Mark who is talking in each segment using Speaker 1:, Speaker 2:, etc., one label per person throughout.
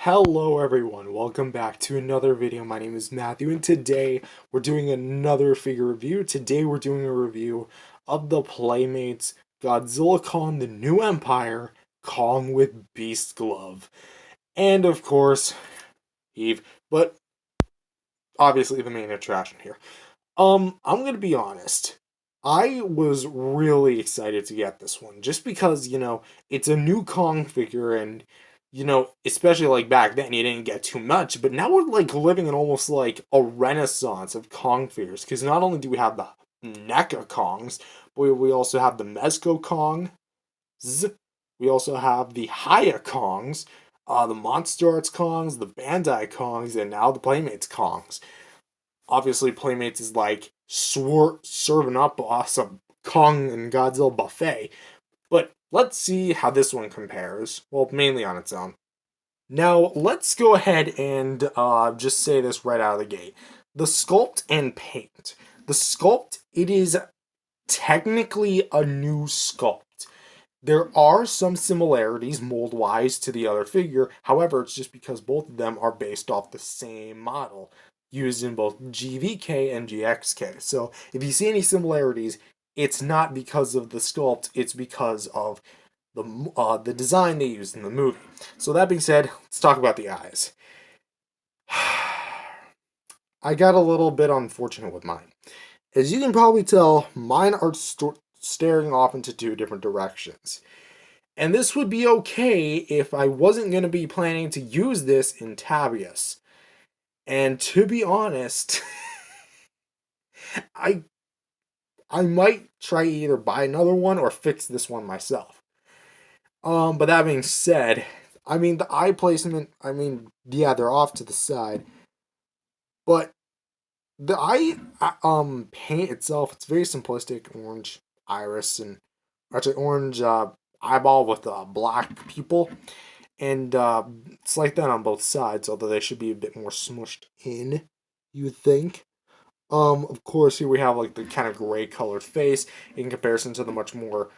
Speaker 1: Hello everyone, welcome back to another video. My name is Matthew and today we're doing another figure review. Today we're doing a review of the Playmates Godzilla Kong the New Empire Kong with Beast Glove. And of course, Eve, but obviously the main attraction here. I'm gonna be honest. I was really excited to get this one just because, it's a new Kong figure and especially like back then you didn't get too much, but now we're like living in almost like a renaissance of Kong figures because not only do we have the NECA Kongs, but we also have the Mezco Kongs, we also have the Haya Kongs, the Monster Arts Kongs, the Bandai Kongs, and now the Playmates Kongs. Obviously, Playmates is like serving up some Kong and Godzilla buffet. But let's see how this one compares. Well, mainly on its own. Now, let's go ahead and just say this right out of the gate. The sculpt and paint. The sculpt, it is technically a new sculpt. There are some similarities mold-wise to the other figure, however, it's just because both of them are based off the same model, used in both GVK and GXK. So if you see any similarities, it's not because of the sculpt, it's because of the design they used in the movie. So that being said, let's talk about the eyes. I got a little bit unfortunate with mine. As you can probably tell, mine are staring off into two different directions. And this would be okay if I wasn't going to be planning to use this in Tabias. And to be honest, I I might try either buy another one or fix this one myself. But that being said, I mean the eye placement, yeah, they're off to the side. But the eye paint itself, it's very simplistic, orange iris and actually orange eyeball with black pupil. And it's like that on both sides, although they should be a bit more smushed in, you would think. Of course, here we have like the kind of gray colored face in comparison to the much more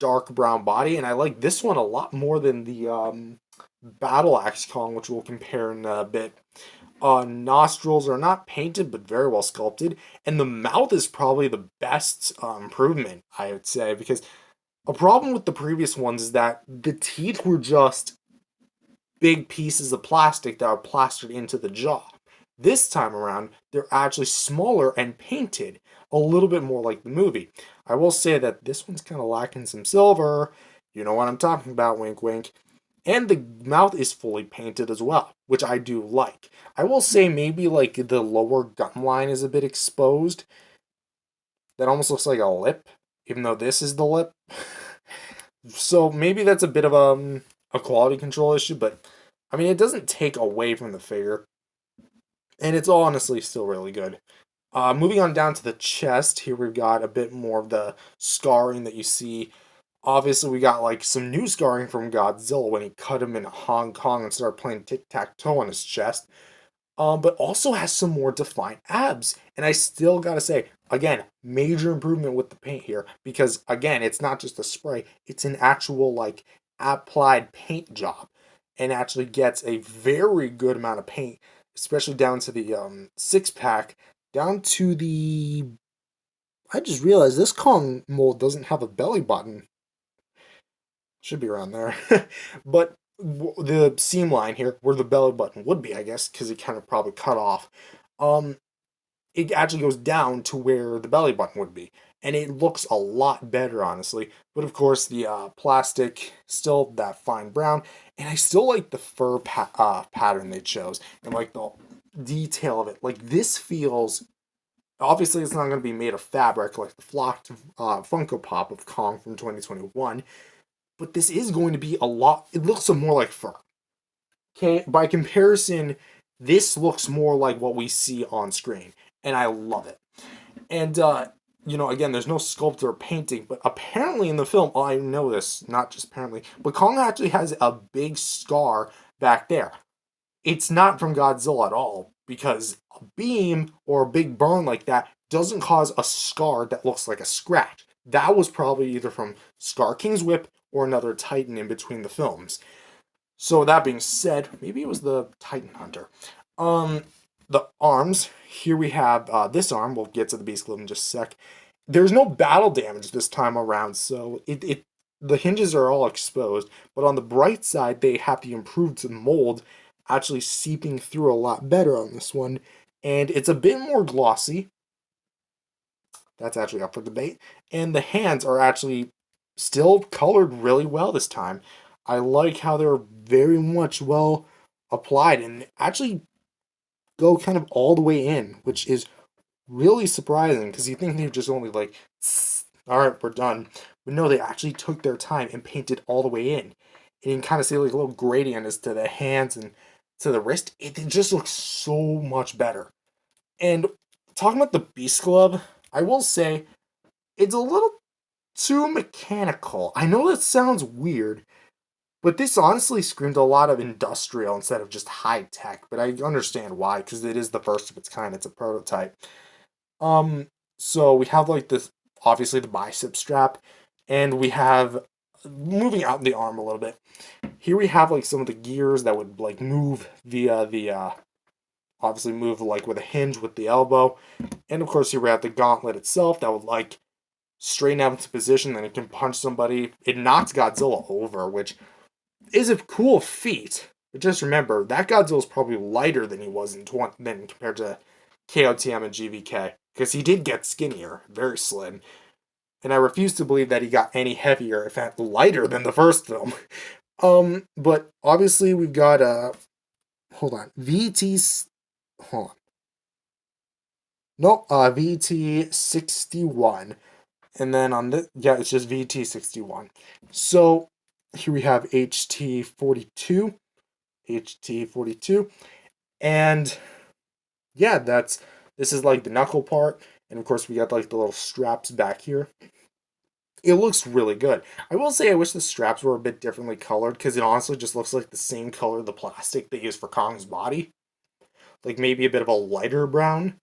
Speaker 1: dark brown body, and I like this one a lot more than the Battle Axe Kong, which we'll compare in a bit. Nostrils are not painted, but very well sculpted, and the mouth is probably the best improvement, I would say, because a problem with the previous ones is that the teeth were just big pieces of plastic that are plastered into the jaw. This time around, they're actually smaller and painted, a little bit more like the movie. I will say that this one's kind of lacking some silver. You know what I'm talking about, wink wink. And the mouth is fully painted as well, which I do like. I will say maybe like the lower gum line is a bit exposed. That almost looks like a lip, even though this is the lip. So maybe that's a bit of a quality control issue, but I mean, it doesn't take away from the figure. And it's honestly still really good. Moving on down to the chest, here we've got a bit more of the scarring that you see. Obviously, we got like some new scarring from Godzilla when he cut him in Hong Kong and started playing tic-tac-toe on his chest. But also has some more defined abs. And I still gotta say, again, major improvement with the paint here because again, it's not just a spray; it's an actual like applied paint job, and actually gets a very good amount of paint, especially down to the six pack, down to the. I just realized this Kong mold doesn't have a belly button. Should be around there, but the seam line here, where the belly button would be, I guess, because it kind of probably cut off. Um, it actually goes down to where the belly button would be, and it looks a lot better, honestly. But of course, the plastic still that fine brown, and I still like the fur pattern they chose, and like the detail of it. Like this feels. Obviously, it's not going to be made of fabric like the flocked Funko Pop of Kong from 2021, but this is going to be a lot. It looks more like fur. Okay, by comparison, this looks more like what we see on screen, and I love it. And again, there's no sculptor or painting, but apparently in the film, I know this, not just apparently, but Kong actually has a big scar back there. It's not from Godzilla at all, because a beam or a big burn like that doesn't cause a scar that looks like a scratch. That was probably either from Scar King's whip or another Titan in between the films. So that being said, maybe it was the Titan Hunter. Um, the arms. Here we have this arm. We'll get to the Beast Club in just a sec. There's no battle damage this time around, so it the hinges are all exposed. But on the bright side, they have the improved mold actually seeping through a lot better on this one, and it's a bit more glossy. That's actually up for debate. And the hands are actually still colored really well this time. I like how they're very much well applied and actually go kind of all the way in, which is really surprising because you think they're just only like, all right, we're done. But no, they actually took their time and painted all the way in. And you can kind of see like a little gradient as to the hands and to the wrist. It just looks so much better. And talking about the Beast Club, I will say it's a little too mechanical. I know that sounds weird, but this honestly screamed a lot of industrial instead of just high tech. But I understand why, because it is the first of its kind. It's a prototype. Um, so we have like this, obviously the bicep strap, and we have moving out the arm a little bit. Here we have like some of the gears that would like move via the obviously move like with a hinge with the elbow, and of course here we have the gauntlet itself that would like straighten out into position, then it can punch somebody. It knocks Godzilla over, which is a cool feat. But just remember, that Godzilla is probably lighter than he was in than compared to KOTM and GVK. Because he did get skinnier, very slim. And I refuse to believe that he got any heavier, in fact, lighter than the first film. But obviously we've got hold on. Hold on. Nope, VT61. And then on this, yeah, it's just VT61. So here we have HT42, and yeah, this is like the knuckle part, and of course we got like the little straps back here. It looks really good. I will say I wish the straps were a bit differently colored because it honestly just looks like the same color of the plastic they use for Kong's body, like maybe a bit of a lighter brown.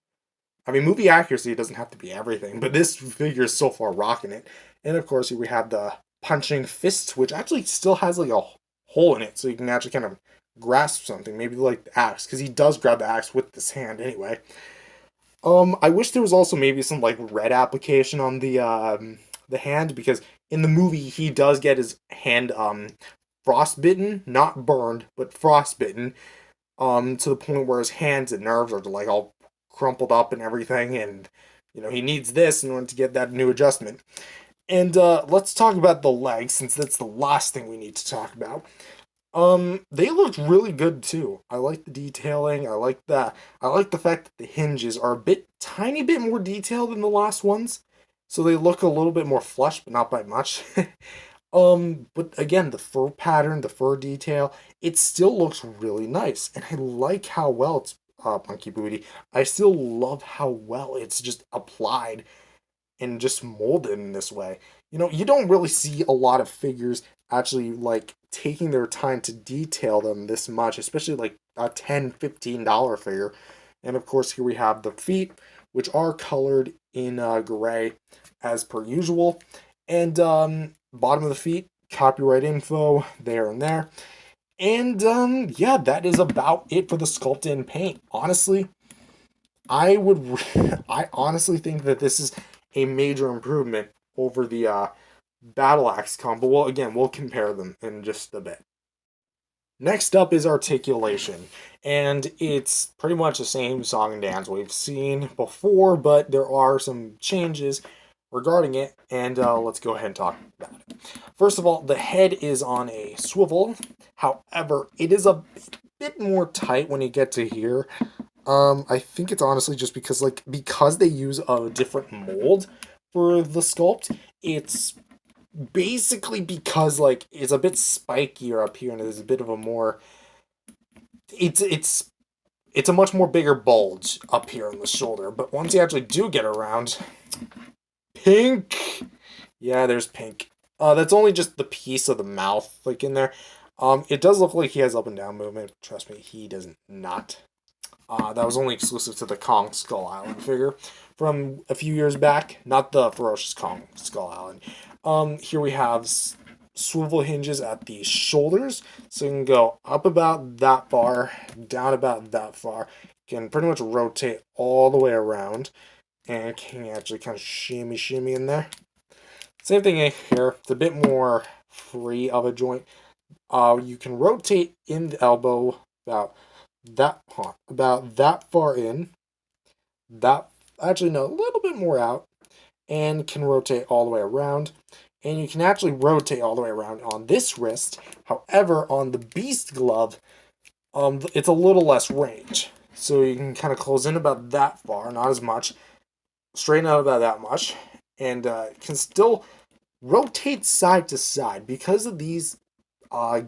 Speaker 1: I mean, movie accuracy doesn't have to be everything, but this figure is so far rocking it. And of course, we have the punching fist, which actually still has like a hole in it, so you can actually kind of grasp something, maybe like the axe, because he does grab the axe with this hand anyway. I wish there was also maybe some like red application on the hand because in the movie he does get his hand frostbitten, not burned, but frostbitten, to the point where his hands and nerves are like all crumpled up and everything, and he needs this in order to get that new adjustment. And let's talk about the legs since that's the last thing we need to talk about. They looked really good too. I like the detailing. I like the fact that the hinges are a tiny bit more detailed than the last ones, so they look a little bit more flush, but not by much. But again, the fur pattern, the fur detail, it still looks really nice, and I like how well it's Punky Booty. I still love how well it's just applied and just molded in this way. You don't really see a lot of figures actually like taking their time to detail them this much, especially like a $10-15 figure. And of course, here we have the feet, which are colored in gray as per usual. And bottom of the feet, copyright info there and there. And yeah, that is about it for the sculpt in paint. Honestly, I would I honestly think that this is a major improvement over the Battle Axe combo. Well, again, we'll compare them in just a bit. Next up is articulation, and it's pretty much the same song and dance we've seen before, but there are some changes regarding it, and let's go ahead and talk about it. First of all, the head is on a swivel. However, it is a bit more tight when you get to here. I think it's honestly just because they use a different mold for the sculpt. It's basically because like it's a bit spikier up here and there's a bit of a more it's a much more bigger bulge up here on the shoulder. But once you actually do get around, pink. Yeah, there's pink. That's only just the piece of the mouth like in there. It does look like he has up and down movement. Trust me, he does not. That was only exclusive to the Kong Skull Island figure from a few years back, not the Ferocious Kong Skull Island. Here we have swivel hinges at the shoulders, so you can go up about that far, down about that far. You can pretty much rotate all the way around, and can actually kind of shimmy in there. Same thing here. It's a bit more free of a joint. You can rotate in the elbow about that far in. That actually no, a little bit more out, and can rotate all the way around. And you can actually rotate all the way around on this wrist. However, on the B.E.A.S.T glove, it's a little less range. So you can kind of close in about that far, not as much. Straighten out about that much, and can still rotate side to side. Because of these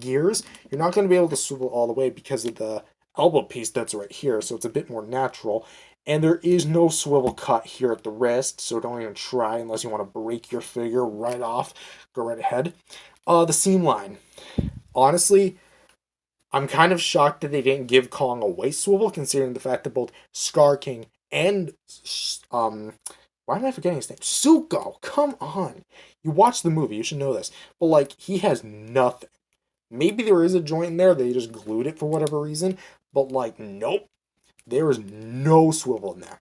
Speaker 1: gears, you're not going to be able to swivel all the way because of the elbow piece that's right here, so it's a bit more natural. And there is no swivel cut here at the wrist, so don't even try unless you want to break your finger right off. Go right ahead. The seam line. Honestly, I'm kind of shocked that they didn't give Kong a waist swivel, considering the fact that both Scar King and why am I forgetting his name? Suko. Come on, you watched the movie, you should know this. But like, he has nothing. Maybe there is a joint in there, they just glued it for whatever reason. But like, nope, there is no swivel in there.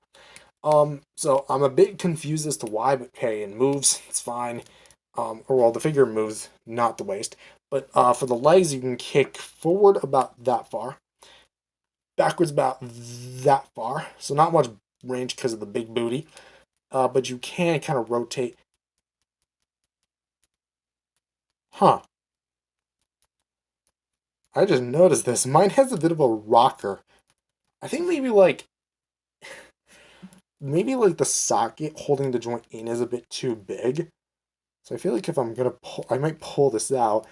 Speaker 1: So I'm a bit confused as to why, but hey, it moves, it's fine. Or well, the figure moves, not the waist. But for the legs, you can kick forward about that far, backwards about that far. So not much range because of the big booty. But you can kind of rotate. Huh. I just noticed this. Mine has a bit of a rocker. I think maybe like the socket holding the joint in is a bit too big. So I feel like if I'm gonna pull, I might pull this out.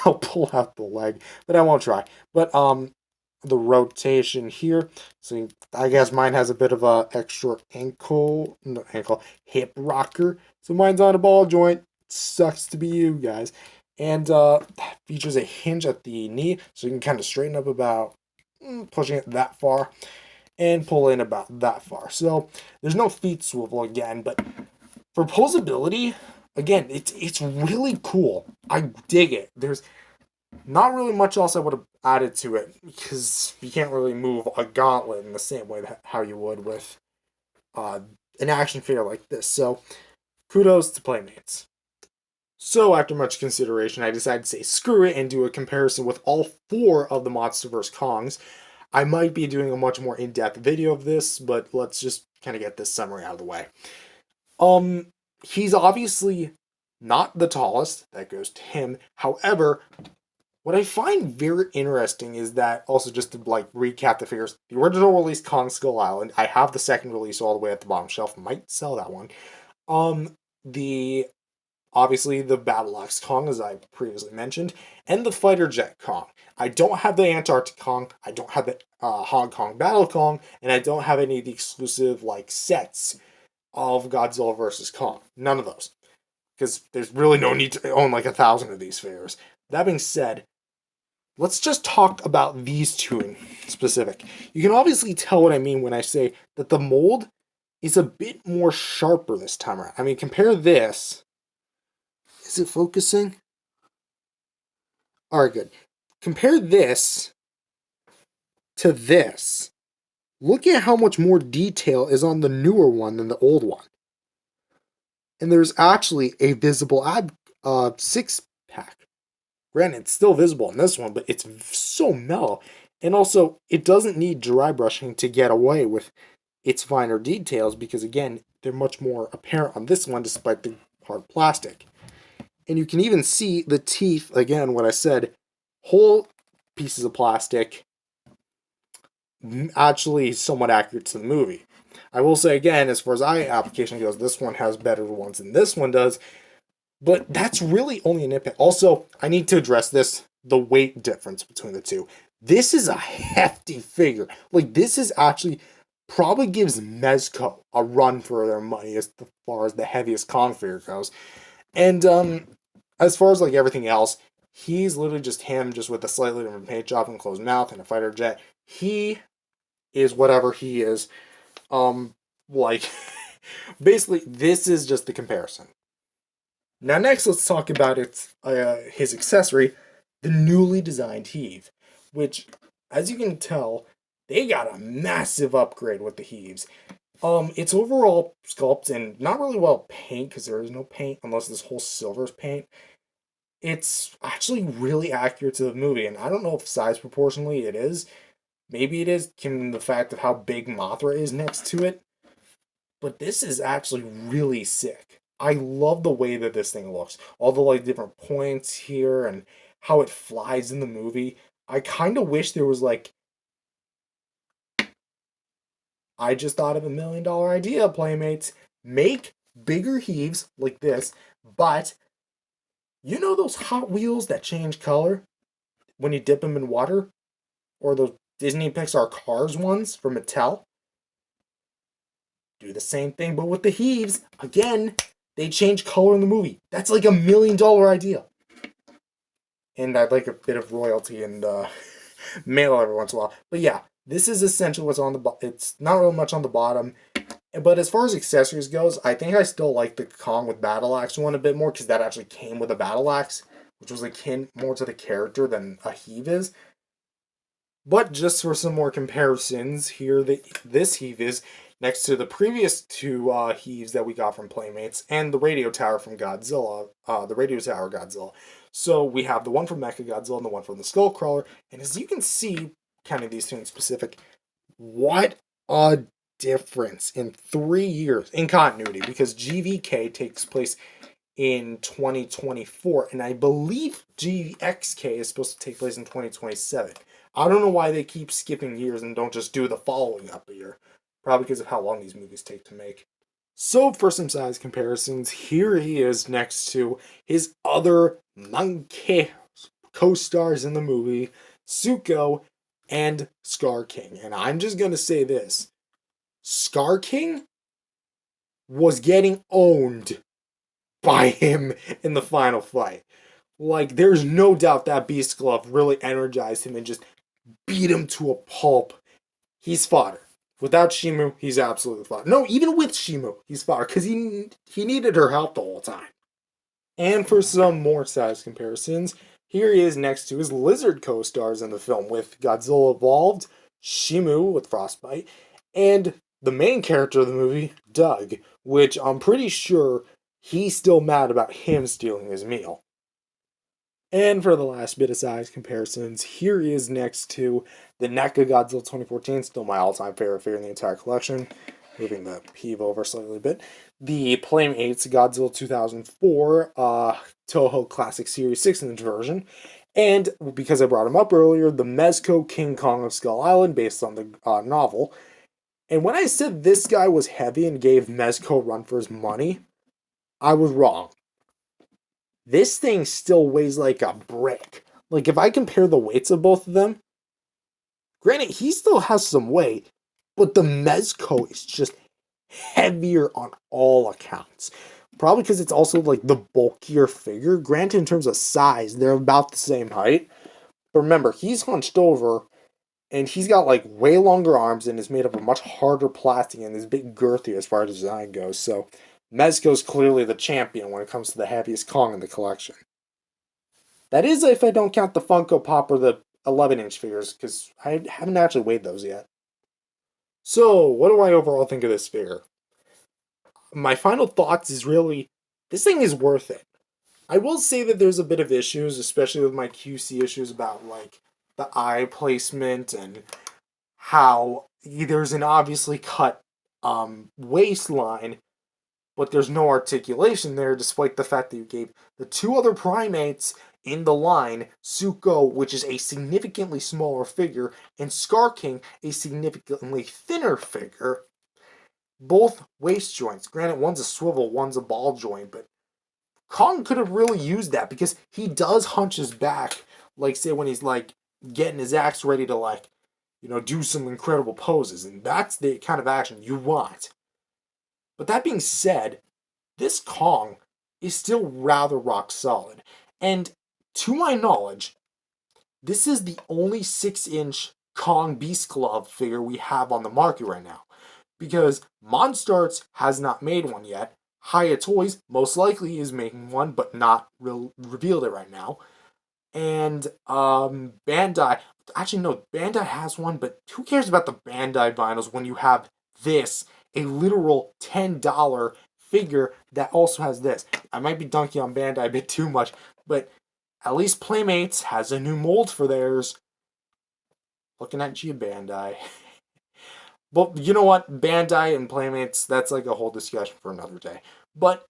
Speaker 1: I'll pull out the leg, but I won't try. But the rotation here. So I guess mine has a bit of a extra hip rocker. So mine's on a ball joint. Sucks to be you guys. And features a hinge at the knee, so you can kind of straighten up about pushing it that far and pull in about that far. So there's no feet swivel again, but for posability, again, it's really cool. I dig it. There's not really much else I would have added to it because you can't really move a gauntlet in the same way that how you would with an action figure like this. So kudos to Playmates. So after much consideration, I decided to say screw it and do a comparison with all four of the MonsterVerse Kongs. I might be doing a much more in-depth video of this, but let's just kind of get this summary out of the way. Um, he's obviously not the tallest. That goes to him. However, what I find very interesting is that, also just to like recap the figures, the original release Kong Skull Island, I have the second release all the way at the bottom shelf, might sell that one. The obviously the Battle Axe Kong, as I previously mentioned, and the Fighter Jet Kong. I don't have the Antarctic Kong, I don't have the Hong Kong Battle Kong, and I don't have any of the exclusive like sets of Godzilla vs. Kong. None of those. Because there's really no need to own like 1,000 of these figures. That being said, let's just talk about these two in specific. You can obviously tell what I mean when I say that the mold is a bit more sharper this time around. I mean, compare this. Is it focusing? Alright, good. Compare this to this. Look at how much more detail is on the newer one than the old one. And there's actually a visible six pack. Granted, it's still visible in this one, but it's so mellow. And also, it doesn't need dry brushing to get away with its finer details because, again, they're much more apparent on this one despite the hard plastic. And you can even see the teeth, again, what I said, whole pieces of plastic, actually somewhat accurate to the movie. I will say again, as far as eye application goes, this one has better ones than this one does, but that's really only a nitpick. Also, I need to address this, the weight difference between the two. This is a hefty figure. Like, this is actually, probably gives Mezco a run for their money as far as the heaviest Kong figure goes. And, as far as, like, everything else, he's literally just him, just with a slightly different paint job and closed mouth and a fighter jet. He is whatever he is. Like, basically, this is just the comparison. Now, next, let's talk about his accessory, the newly designed Heave, which, as you can tell, they got a massive upgrade with the Heaves. Its overall sculpt and not really well paint because there is no paint unless this whole silver's paint. It's actually really accurate to the movie, and I don't know if size proportionally it is. Maybe it is, given the fact of how big Mothra is next to it. But this is actually really sick. I love the way that this thing looks. All the like different points here and how it flies in the movie. I kind of wish there was like I just thought of $1 million idea, Playmates. Make bigger heaves like this, but you know those Hot Wheels that change color when you dip them in water? Or those Disney Pixar Cars ones from Mattel? Do the same thing, but with the heaves. Again, they change color in the movie. That's like $1 million idea. And I'd like a bit of royalty and mail every once in a while. But yeah, this is essentially what's on the it's not really much on the bottom. But as far as accessories goes, I think I still like the Kong with battle axe one a bit more because that actually came with a battle axe, which was akin more to the character than a heave is. But just for some more comparisons, here this heave is next to the previous two heaves that we got from Playmates and the radio tower from Godzilla, the radio tower Godzilla. So we have the one from Mecha Godzilla and the one from the Skullcrawler. And as you can see, kind of these two in specific, what a difference in 3 years in continuity because GVK takes place in 2024, and I believe GXK is supposed to take place in 2027. I don't know why they keep skipping years and don't just do the following up a year. Probably because of how long these movies take to make. So, for some size comparisons, here he is next to his other monkey co stars in the movie, Zuko and Scar King. And I'm just going to say this Scar King was getting owned by him in the final fight. Like, there's no doubt that Beast Glove really energized him and just beat him to a pulp. He's fodder. Without Shimu, he's absolutely fodder. No, even with Shimu, he's fodder because he needed her help the whole time. And for some more size comparisons, here he is next to his lizard co-stars in the film with Godzilla Evolved, Shimu with Frostbite, and the main character of the movie, Doug, which I'm pretty sure he's still mad about him stealing his meal. And for the last bit of size comparisons, here he is next to the NECA Godzilla 2014, still my all-time favorite figure in the entire collection. Moving the peeve over slightly a bit. The Playmates Godzilla 2004 Toho Classic Series 6-inch version. And because I brought him up earlier, the Mezco King Kong of Skull Island, based on the novel. And when I said this guy was heavy and gave Mezco a run for his money, I was wrong. This thing still weighs like a brick. Like, if I compare the weights of both of them, granted, he still has some weight, but the Mezco is just heavier on all accounts. Probably because it's also like the bulkier figure. Granted, in terms of size, they're about the same height. But remember, he's hunched over and he's got like way longer arms and is made of a much harder plastic and is a bit girthier as far as design goes. So Mezco's clearly the champion when it comes to the heaviest Kong in the collection. That is if I don't count the Funko Pop or the 11-inch figures, because I haven't actually weighed those yet. So, what do I overall think of this figure? My final thoughts is really, this thing is worth it. I will say that there's a bit of issues, especially with my QC issues about, like, the eye placement and how there's an obviously cut waistline, but there's no articulation there, despite the fact that you gave the two other primates in the line, Zuko, which is a significantly smaller figure, and Scar King, a significantly thinner figure, both waist joints. Granted, one's a swivel, one's a ball joint, but Kong could have really used that because he does hunch his back, like, say, when he's, like, getting his axe ready to, like, do some incredible poses, and that's the kind of action you want. But that being said, this Kong is still rather rock solid. And to my knowledge, this is the only 6-inch Kong Beast Glove figure we have on the market right now. Because Monstarts has not made one yet. Hiya Toys most likely is making one, but not revealed it right now. And Bandai, actually no, Bandai has one, but who cares about the Bandai vinyls when you have this, a literal $10 figure that also has this. I might be dunking on Bandai a bit too much, but at least Playmates has a new mold for theirs. Looking at you, Bandai. But you know what? Bandai and Playmates, that's like a whole discussion for another day. But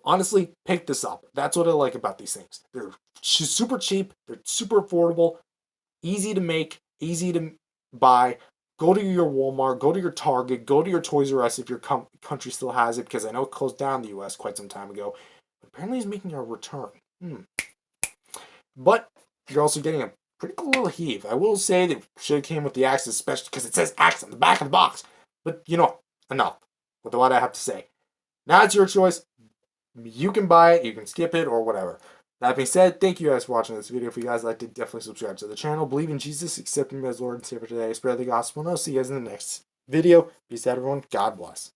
Speaker 1: honestly, pick this up. That's what I like about these things. They're super cheap, they're super affordable, easy to make, easy to buy. Go to your Walmart, go to your Target, go to your Toys R Us if your country still has it, because I know it closed down in the US quite some time ago. But apparently, it's making a return. But you're also getting a pretty cool little heave. I will say that should have came with the Axe, especially because it says Axe on the back of the box. But you know, enough with what I have to say. Now it's your choice. You can buy it, you can skip it, or whatever. That being said, thank you guys for watching this video. If you guys liked it, definitely subscribe to the channel. Believe in Jesus, accept Him as Lord and Savior today. Spread the gospel, and I'll see you guys in the next video. Peace out, everyone. God bless.